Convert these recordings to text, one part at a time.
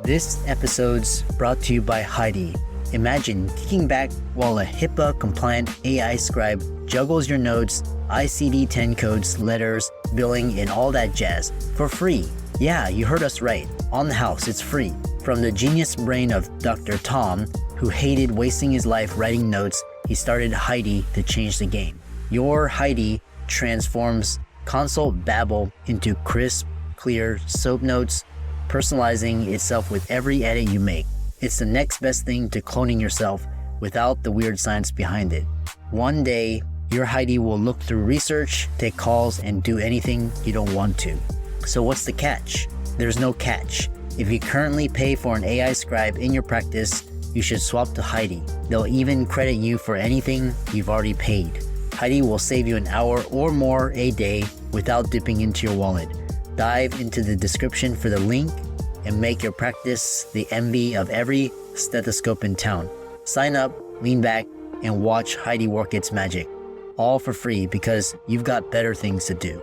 This episode's brought to you by Heidi. Imagine kicking back while a HIPAA-compliant AI scribe juggles your notes, ICD-10 codes, letters, billing, and all that jazz for free. Yeah, you heard us right. On the house, it's free. From the genius brain of Dr. Tom, who hated wasting his life writing notes, he started Heidi to change the game. Your Heidi transforms consult babble into crisp, clear soap notes, personalizing itself with every edit you make. It's the next best thing to cloning yourself without the weird science behind it. One day, your Heidi will look through research, take calls, and do anything you don't want to. So what's the catch? There's no catch. If you currently pay for an AI scribe in your practice, you should swap to Heidi. They'll even credit you for anything you've already paid. Heidi will save you an hour or more a day without dipping into your wallet. Dive into the description for the link and make your practice the envy of every stethoscope in town. Sign up, lean back, and watch Heidi work its magic. All for free because you've got better things to do.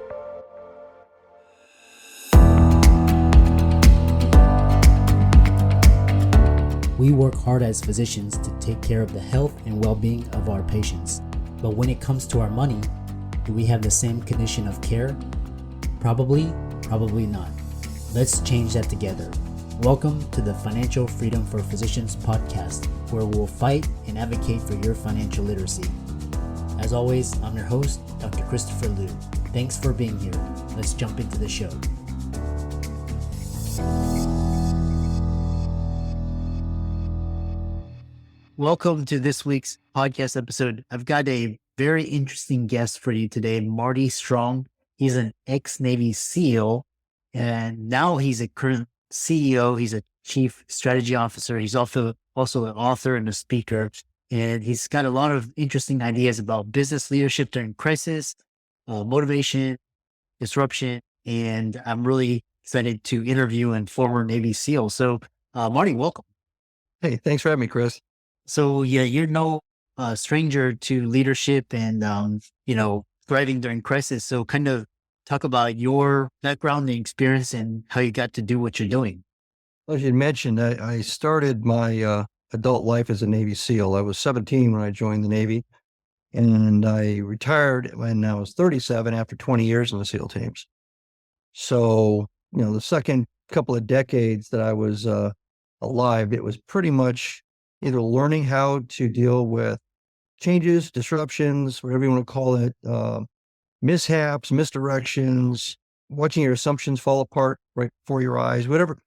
We work hard as physicians to take care of the health and well-being of our patients. But when it comes to our money, do we have the same condition of care? Probably not. Let's change that together. Welcome to the Financial Freedom for Physicians podcast, where we'll fight and advocate for your financial literacy. As always, I'm your host, Dr. Christopher Liu. Thanks for being here. Let's jump into the show. Welcome to this week's podcast episode. I've got a very interesting guest for you today, Marty Strong. He's an ex-Navy SEAL, and now he's a current CEO. He's a chief strategy officer. He's also an author and a speaker, and he's got a lot of interesting ideas about business leadership during crisis, motivation, disruption, and I'm really excited to interview a former Navy SEAL. So, Marty, welcome. Hey, thanks for having me, Chris. So yeah, you're no stranger to leadership and, thriving during crisis. So kind of talk about your background and experience and how you got to do what you're doing. As you mentioned, I started my adult life as a Navy SEAL. I was 17 when I joined the Navy, and I retired when I was 37 after 20 years in the SEAL teams. So, the second couple of decades that I was alive, it was pretty much either learning how to deal with changes, disruptions, whatever you want to call it, mishaps, misdirections, watching your assumptions fall apart right before your eyes, whatever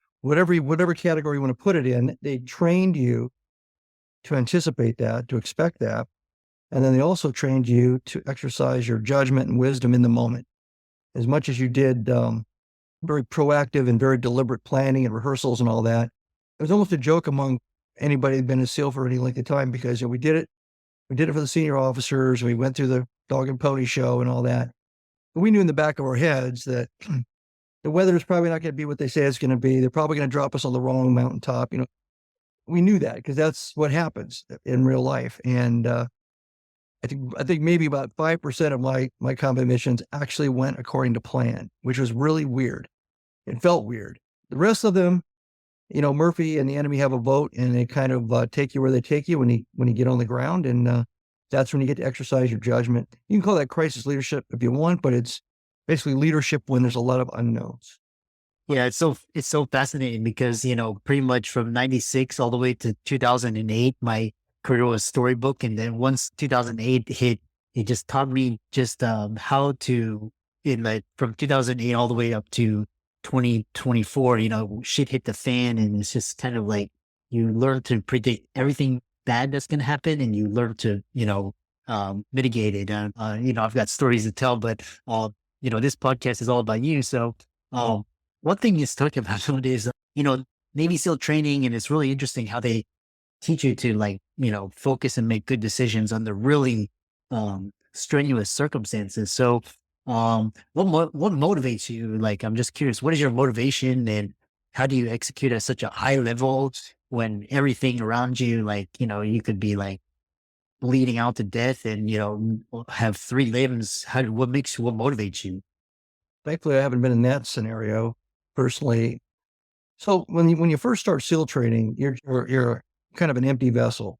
category you want to put it in. They trained you to anticipate that, to expect that. And then they also trained you to exercise your judgment and wisdom in the moment. As much as you did very proactive and very deliberate planning and rehearsals and all that, it was almost a joke among anybody who'd been a SEAL for any length of time, because we did it for the senior officers. We went through the dog and pony show and all that. But we knew in the back of our heads that the weather is probably not going to be what they say it's going to be. They're probably going to drop us on the wrong mountaintop. We knew that because that's what happens in real life. And I think maybe about 5% of my combat missions actually went according to plan, which was really weird. It felt weird. The rest of them, Murphy and the enemy have a vote, and they kind of take you where they take you when you get on the ground. And that's when you get to exercise your judgment. You can call that crisis leadership if you want, but it's basically leadership when there's a lot of unknowns. Yeah, it's so fascinating because, pretty much from 96 all the way to 2008, my career was storybook. And then once 2008 hit, it just taught me just how to, from 2008 all the way up to 2024, shit hit the fan, and it's just kind of like you learn to predict everything bad that's going to happen, and you learn to, mitigate it. And, I've got stories to tell, but, this podcast is all about you. So, one thing you talking about is, Navy SEAL training, and it's really interesting how they teach you to focus and make good decisions under really, strenuous circumstances. So, what motivates you? I'm just curious, what is your motivation, and how do you execute at such a high level when everything around you, you could be bleeding out to death and, have 3 limbs? What motivates you? Thankfully, I haven't been in that scenario personally. So when you first start SEAL training, you're kind of an empty vessel,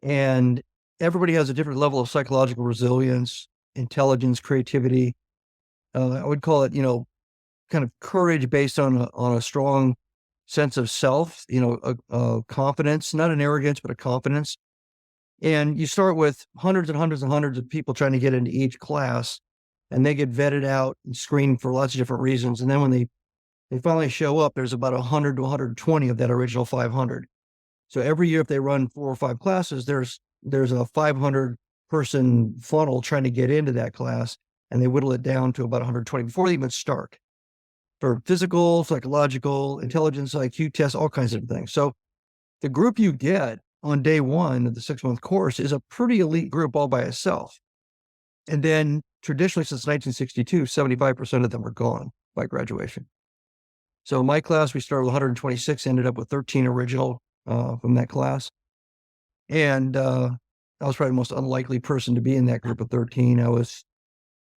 and everybody has a different level of psychological resilience, intelligence, creativity. I would call it, kind of courage based on a strong sense of self, a confidence, not an arrogance, but a confidence. And you start with hundreds and hundreds and hundreds of people trying to get into each class, and they get vetted out and screened for lots of different reasons. And then when they finally show up, there's about 100 to 120 of that original 500. So every year, if they run 4 or 5 classes, there's a 500 person funnel trying to get into that class, and they whittle it down to about 120 before they even start, for physical, psychological, intelligence, IQ tests, all kinds of things. So the group you get on day one of the 6-month course is a pretty elite group all by itself. And then traditionally, since 1962, 75% of them are gone by graduation. So in my class, we started with 126, ended up with 13 original from that class. And I was probably the most unlikely person to be in that group of 13. I was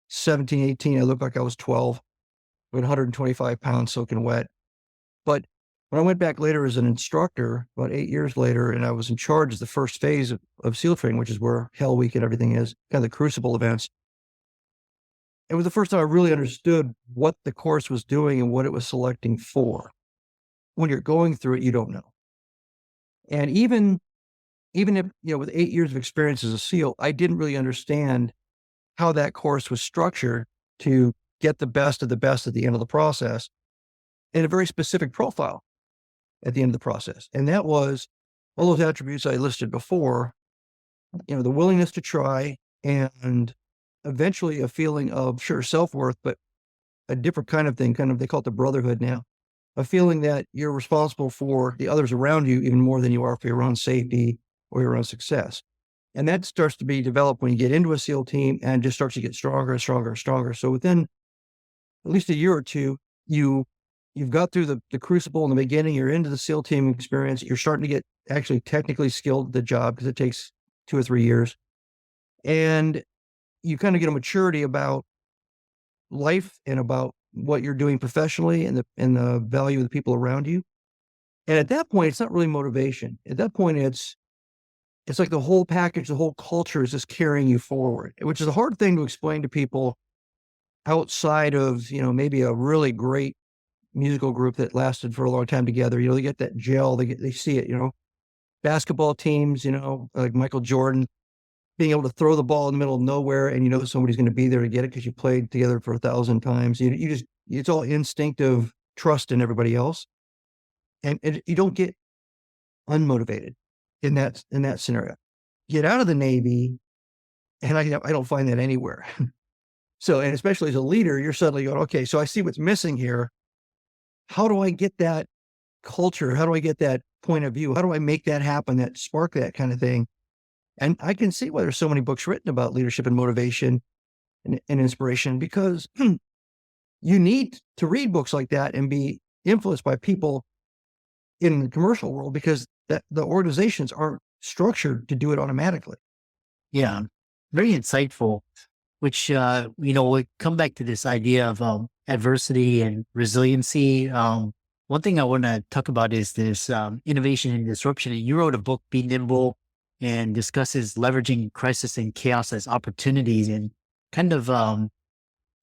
17, 18. I looked like I was 12, with 125 pounds soaking wet. But when I went back later as an instructor, about 8 years later, and I was in charge of the first phase of SEAL training, which is where Hell Week and everything is, kind of the crucible events, it was the first time I really understood what the course was doing and what it was selecting for. When you're going through it, you don't know. And even if, with 8 years of experience as a SEAL, I didn't really understand how that course was structured to get the best of the best at the end of the process in a very specific profile at the end of the process. And that was all those attributes I listed before, the willingness to try, and eventually a feeling of, sure, self-worth, but a different kind of thing, they call it the brotherhood now, a feeling that you're responsible for the others around you even more than you are for your own safety or your own success. And that starts to be developed when you get into a SEAL team and just starts to get stronger and stronger and stronger. So within at least a year or two, you've got through the crucible in the beginning, you're into the SEAL team experience, you're starting to get actually technically skilled at the job because it takes 2 or 3 years. And you kind of get a maturity about life and about what you're doing professionally and the value of the people around you. And at that point, it's not really motivation. At that point, it's like the whole package, the whole culture is just carrying you forward, which is a hard thing to explain to people outside of, maybe a really great musical group that lasted for a long time together. They get that gel, they see it, basketball teams, like Michael Jordan, being able to throw the ball in the middle of nowhere and somebody's going to be there to get it because you played together for 1,000 times. It's all instinctive trust in everybody else. And you don't get unmotivated in that scenario. Get out of the Navy, and I don't find that anywhere. So, and especially as a leader, you're suddenly going, okay, so I see what's missing here. How do I get that culture? How do I get that point of view? How do I make that happen, that spark, that kind of thing? And I can see why there's so many books written about leadership and motivation and inspiration, because you need to read books like that and be influenced by people in the commercial world, because the organizations aren't structured to do it automatically. Yeah, very insightful, which, we come back to this idea of adversity and resiliency. One thing I want to talk about is this innovation and disruption. And you wrote a book, Be Nimble, and discusses leveraging crisis and chaos as opportunities, and kind of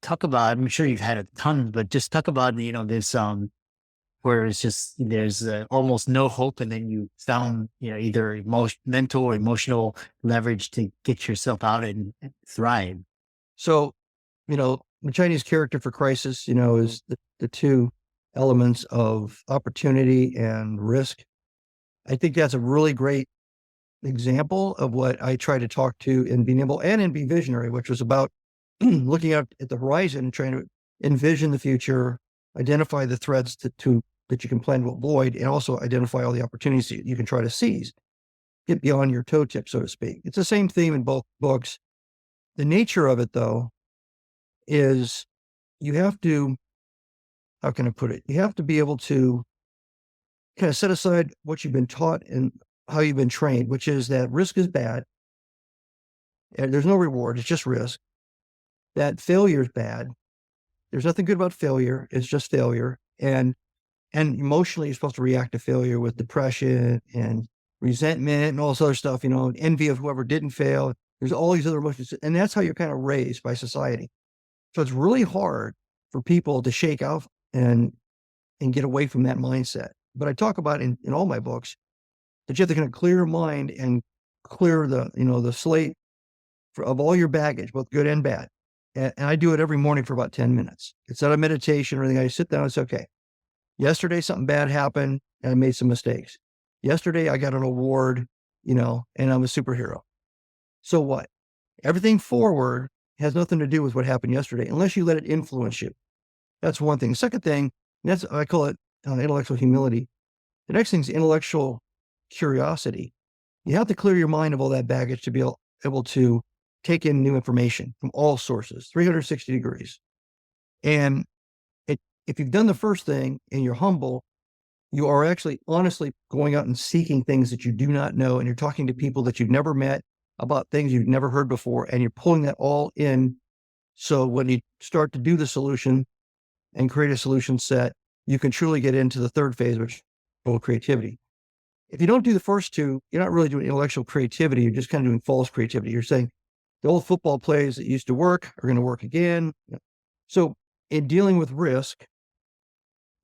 talk about, I'm sure you've had a ton, but just talk about, this where it's just, there's almost no hope. And then you found, either mental or emotional leverage to get yourself out and thrive. So, the Chinese character for crisis, is the two elements of opportunity and risk. I think that's a really great example of what I try to talk to in Be Nimble and in Be Visionary, which was about looking out at the horizon and trying to envision the future, identify the threats that you can plan to avoid, and also identify all the opportunities that you can try to seize, get beyond your toe tip, so to speak. It's the same theme in both books. The nature of it, though, is you have to, how can I put it? You have to be able to kind of set aside what you've been taught and how you've been trained, which is that risk is bad. And there's no reward. It's just risk. That failure is bad. There's nothing good about failure. It's just failure. And And emotionally, you're supposed to react to failure with depression and resentment and all this other stuff, envy of whoever didn't fail. There's all these other emotions. And that's how you're kind of raised by society. So it's really hard for people to shake out and get away from that mindset. But I talk about in all my books that you have to kind of clear your mind and clear the slate of all your baggage, both good and bad. And I do it every morning for about 10 minutes. It's not a meditation or anything. I sit down and say, okay, yesterday something bad happened and I made some mistakes. Yesterday I got an award, and I'm a superhero. So what? Everything forward has nothing to do with what happened yesterday unless you let it influence you. That's one thing. The second thing, I call it intellectual humility. The next thing is intellectual curiosity. You have to clear your mind of all that baggage to be able to take in new information from all sources, 360 degrees. And if you've done the first thing and you're humble, you are actually honestly going out and seeking things that you do not know. And you're talking to people that you've never met about things you've never heard before. And you're pulling that all in. So when you start to do the solution and create a solution set, you can truly get into the third phase, which is creativity. If you don't do the first two, you're not really doing intellectual creativity. You're just kind of doing false creativity. You're saying the old football plays that used to work are going to work again. So in dealing with risk,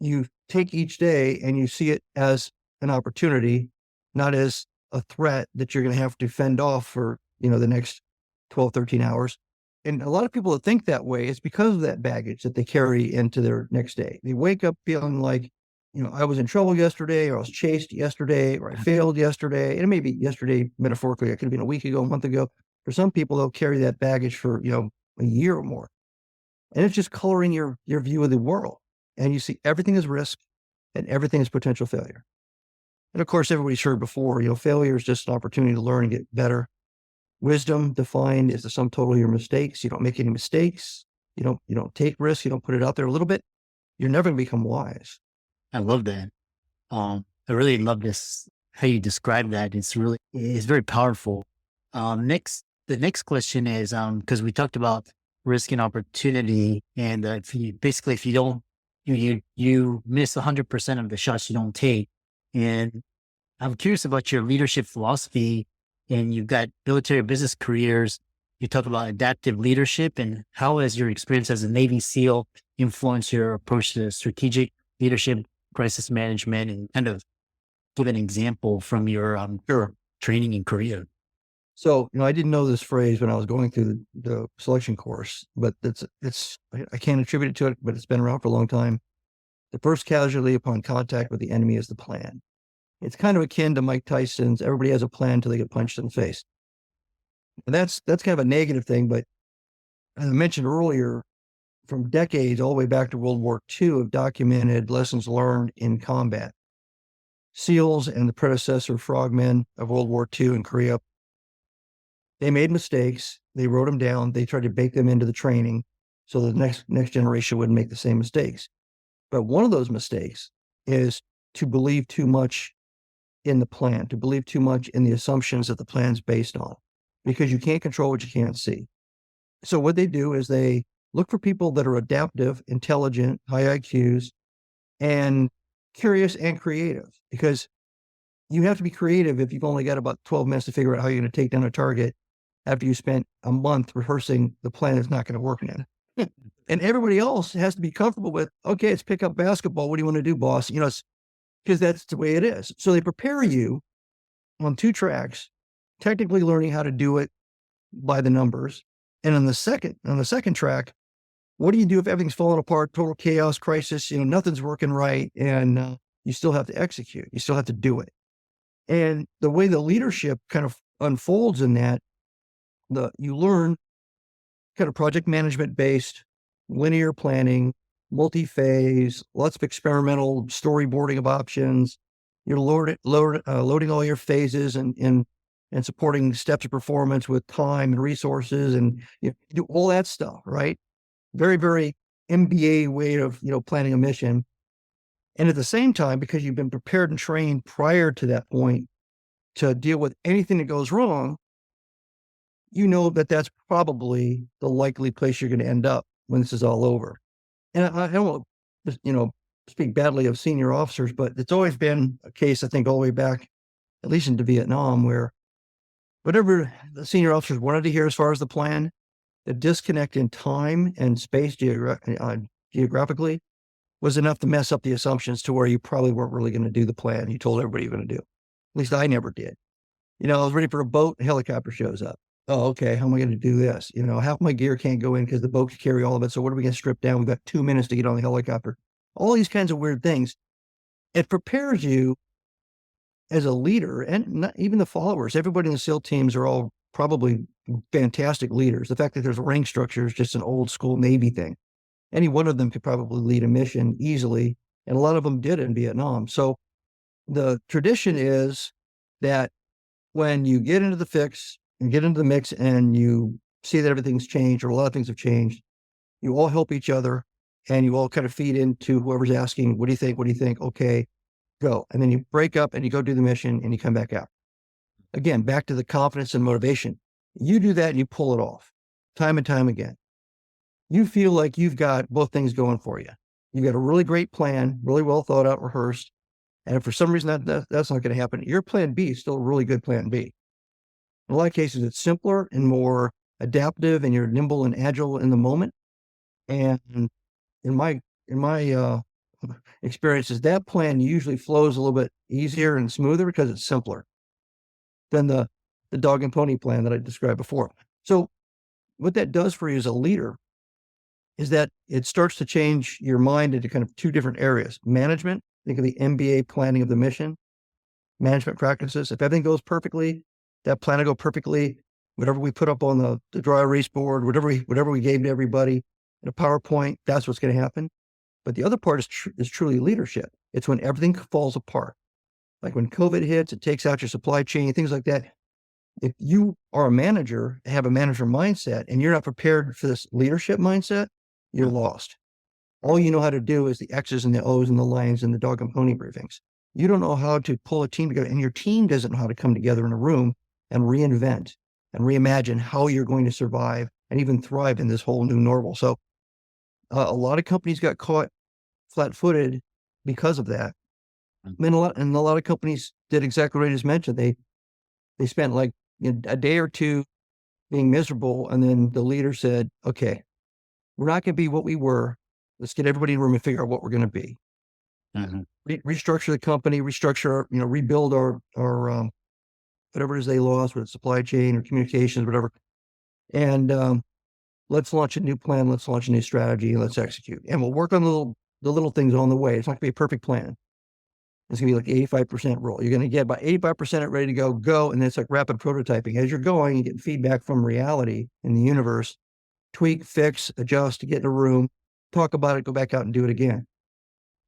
you take each day and you see it as an opportunity, not as a threat that you're going to have to fend off for, the next 12, 13 hours. And a lot of people that think that way, it's because of that baggage that they carry into their next day. They wake up feeling like, I was in trouble yesterday, or I was chased yesterday, or I failed yesterday. And it may be yesterday, metaphorically, it could have been a week ago, a month ago. For some people, they'll carry that baggage for, a year or more. And it's just coloring your view of the world. And you see everything is risk and everything is potential failure. And of course, everybody's heard before, failure is just an opportunity to learn and get better. Wisdom defined is the sum total of your mistakes. You don't make any mistakes. You don't take risks. You don't put it out there a little bit. You're never going to become wise. I love that. I really love this, how you describe that. It's very powerful. The next question is, because we talked about risk and opportunity, and if you don't, you miss 100% of the shots you don't take. And I'm curious about your leadership philosophy, and you've got military business careers. You talk about adaptive leadership, and how has your experience as a Navy SEAL influenced your approach to strategic leadership, crisis management, and kind of give an example from your training and career. So, I didn't know this phrase when I was going through the selection course, but I can't attribute it to it, but it's been around for a long time. The first casualty upon contact with the enemy is the plan. It's kind of akin to Mike Tyson's, everybody has a plan until they get punched in the face. And that's kind of a negative thing, but as I mentioned earlier, from decades all the way back to World War II have documented lessons learned in combat. SEALs and the predecessor frogmen of World War II in Korea, they made mistakes. They wrote them down. They tried to bake them into the training so the next generation wouldn't make the same mistakes. But one of those mistakes is to believe too much in the plan, to believe too much in the assumptions that the plan's based on, because you can't control what you can't see. So what they do is they look for people that are adaptive, intelligent, high IQs, and curious and creative, because you have to be creative if you've only got about 12 minutes to figure out how you're going to take down a target after you spent a month rehearsing the plan that's not going to work in. And everybody else has to be comfortable with, okay, it's pick up basketball. What do you want to do, boss? Because that's the way it is. So they prepare you on two tracks, technically learning how to do it by the numbers. And on the second track, what do you do if everything's falling apart, total chaos, crisis, nothing's working right, and you still have to execute. You still have to do it. And the way the leadership kind of unfolds in that, you learn kind of project management based, linear planning, multi-phase, lots of experimental storyboarding of options. You're loading all your phases and supporting steps of performance with time and resources, and you do all that stuff, right? Very, very MBA way of, planning a mission. And at the same time, because you've been prepared and trained prior to that point to deal with anything that goes wrong, that that's probably the likely place you're going to end up when this is all over. And I don't want to, speak badly of senior officers, but it's always been a case, I think, all the way back, at least into Vietnam, where whatever the senior officers wanted to hear as far as the plan, the disconnect in time and space geographically was enough to mess up the assumptions to where you probably weren't really going to do the plan you told everybody you were going to do. At least I never did. I was ready for a boat, a helicopter shows up. Oh, okay. How am I going to do this? Half my gear can't go in because the boat can carry all of it. So what are we going to strip down? We've got 2 minutes to get on the helicopter. All these kinds of weird things. It prepares you as a leader, and not even the followers. Everybody in the SEAL teams are all probably fantastic leaders. The fact that there's a rank structure is just an old school Navy thing. Any one of them could probably lead a mission easily, and a lot of them did in Vietnam. So the tradition is that when you get into the fix and get into the mix and you see that everything's changed or a lot of things have changed, you all help each other and you all kind of feed into whoever's asking, what do you think? What do you think? Okay, go. And then you break up and you go do the mission and you come back out. Again, back to the confidence and motivation. You do that and you pull it off time and time again. You feel like you've got both things going for you. You've got a really great plan, really well thought out, rehearsed. And if for some reason that's not going to happen, your plan B is still a really good plan B. In a lot of cases, it's simpler and more adaptive, and you're nimble and agile in the moment. And in my experiences, that plan usually flows a little bit easier and smoother because it's simpler than the dog and pony plan that I described before. So what that does for you as a leader is that it starts to change your mind into kind of two different areas. Management, think of the MBA planning of the mission, management practices. If everything goes perfectly, that plan will go perfectly. Whatever we put up on the dry erase board, whatever we gave to everybody in a PowerPoint, that's what's going to happen. But the other part is truly leadership. It's when everything falls apart. Like when COVID hits, it takes out your supply chain, things like that. If you are a manager, have a manager mindset, and you're not prepared for this leadership mindset, you're lost. All you know how to do is the X's and the O's and the lines and the dog and pony briefings. You don't know how to pull a team together, and your team doesn't know how to come together in a room and reinvent and reimagine how you're going to survive and even thrive in this whole new normal. So a lot of companies got caught flat-footed because of that. And a lot of companies did exactly what I just mentioned. They spent like a day or two being miserable, and then the leader said, okay, we're not going to be what we were. Let's get everybody in the room and figure out what we're going to be. Mm-hmm. Restructure the company, rebuild our whatever it is they lost, whether it's supply chain or communications, whatever. And let's launch a new plan. Let's launch a new strategy and let's execute. And we'll work on the little things on the way. It's not going to be a perfect plan. It's going to be like 85% roll. You're going to get about 85% it ready to go. And then it's like rapid prototyping. As you're going, you get feedback from reality in the universe, tweak, fix, adjust, to get in a room, talk about it, go back out and do it again.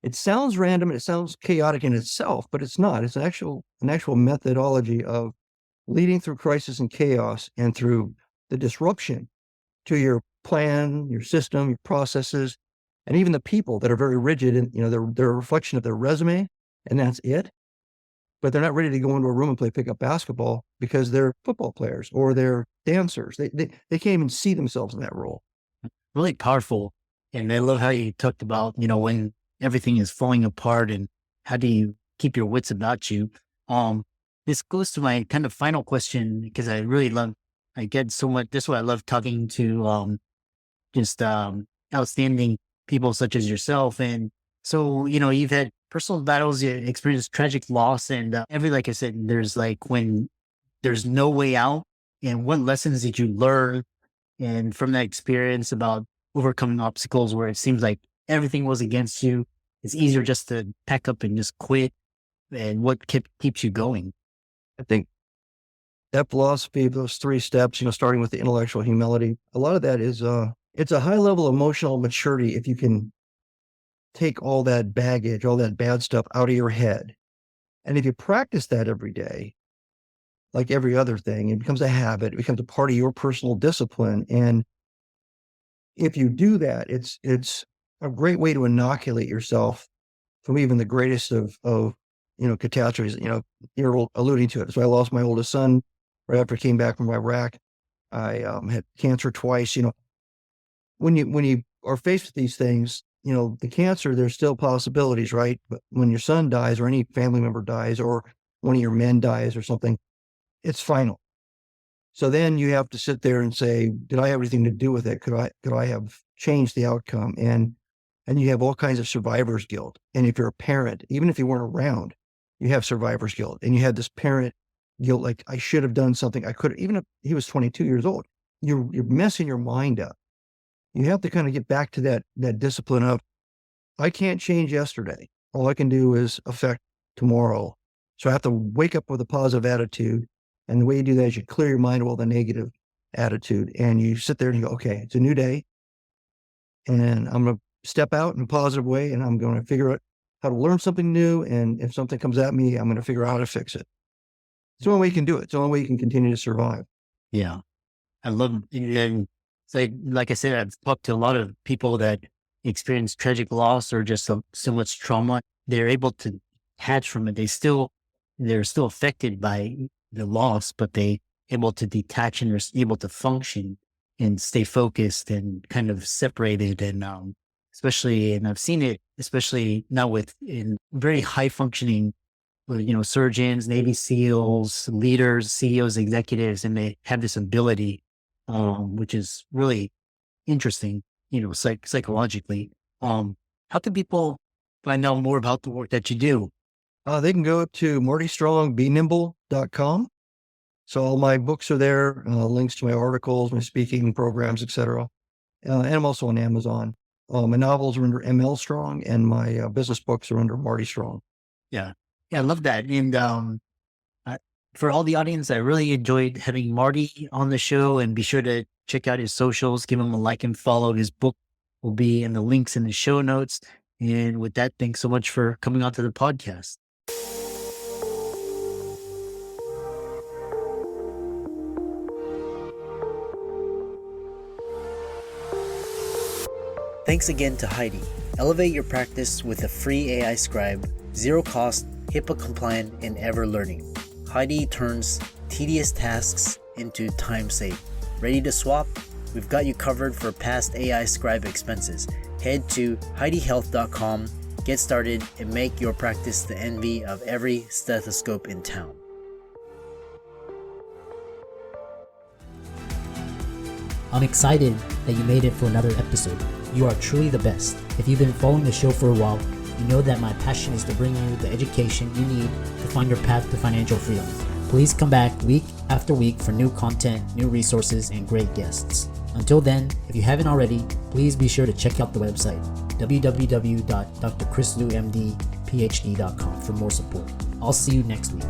It sounds random. It sounds chaotic in itself, but it's not. It's an actual methodology of leading through crisis and chaos and through the disruption to your plan, your system, your processes, and even the people that are very rigid and, they're a reflection of their resume and that's it. But they're not ready to go into a room and play pickup basketball because they're football players or they're dancers. They can't even see themselves in that role. Really powerful. And I love how you talked about, when everything is falling apart and how do you keep your wits about you? This goes to my kind of final question because I get so much, this is why I love talking to outstanding people such as yourself. And so, you've had personal battles, you experienced tragic loss, and like I said, there's like when there's no way out, and what lessons did you learn? And from that experience about overcoming obstacles where it seems like everything was against you, it's easier just to pack up and just quit. And what keeps you going? I think that philosophy of those 3 steps, starting with the intellectual humility, a lot of that is, it's a high level of emotional maturity if you can take all that baggage, all that bad stuff out of your head. And if you practice that every day, like every other thing, it becomes a habit, it becomes a part of your personal discipline. And if you do that, it's a great way to inoculate yourself from even the greatest of catastrophes. You're alluding to it. So I lost my oldest son right after I came back from Iraq. I had cancer twice. When you are faced with these things, the cancer, there's still possibilities, right? But when your son dies or any family member dies or one of your men dies or something, it's final. So then you have to sit there and say, did I have anything to do with it? Could I have changed the outcome? And you have all kinds of survivor's guilt. And if you're a parent, even if you weren't around, you have survivor's guilt. And you had this parent guilt, like, I should have done something. I could have, even if he was 22 years old, you're messing your mind up. You have to kind of get back to that discipline of, I can't change yesterday. All I can do is affect tomorrow. So I have to wake up with a positive attitude. And the way you do that is you clear your mind of all the negative attitude. And you sit there and you go, okay, it's a new day. And I'm going to step out in a positive way. And I'm going to figure out how to learn something new. And if something comes at me, I'm going to figure out how to fix it. It's the only way you can do it. It's the only way you can continue to survive. Yeah. I love, and like I said, I've talked to a lot of people that experience tragic loss or just so much trauma. They're able to detach from it. They're still affected by the loss, but they able to detach and are able to function and stay focused and kind of separated. And especially, and I've seen it, especially now in very high functioning, surgeons, Navy SEALs, leaders, CEOs, executives, and they have this ability, which is really interesting, psychologically. How can people find out more about the work that you do? They can go to martystrong.com. So all my books are there, links to my articles, my speaking programs, etc. And I'm also on Amazon. My novels are under ML Strong, and my business books are under Marty Strong. Yeah, I love that. And for all the audience, I really enjoyed having Marty on the show. And be sure to check out his socials, give him a like and follow. His book will be in the links in the show notes. And with that, thanks so much for coming on to the podcast. Thanks again to Heidi. Elevate your practice with a free AI scribe, zero cost, HIPAA compliant, and ever learning. Heidi turns tedious tasks into time saved. Ready to swap? We've got you covered for past AI scribe expenses. Head to HeidiHealth.com, get started, and make your practice the envy of every stethoscope in town. I'm excited that you made it for another episode. You are truly the best. If you've been following the show for a while, you know that my passion is to bring you the education you need to find your path to financial freedom. Please come back week after week for new content, new resources, and great guests. Until then, if you haven't already, please be sure to check out the website, www.drchrislewmdphd.com, for more support. I'll see you next week.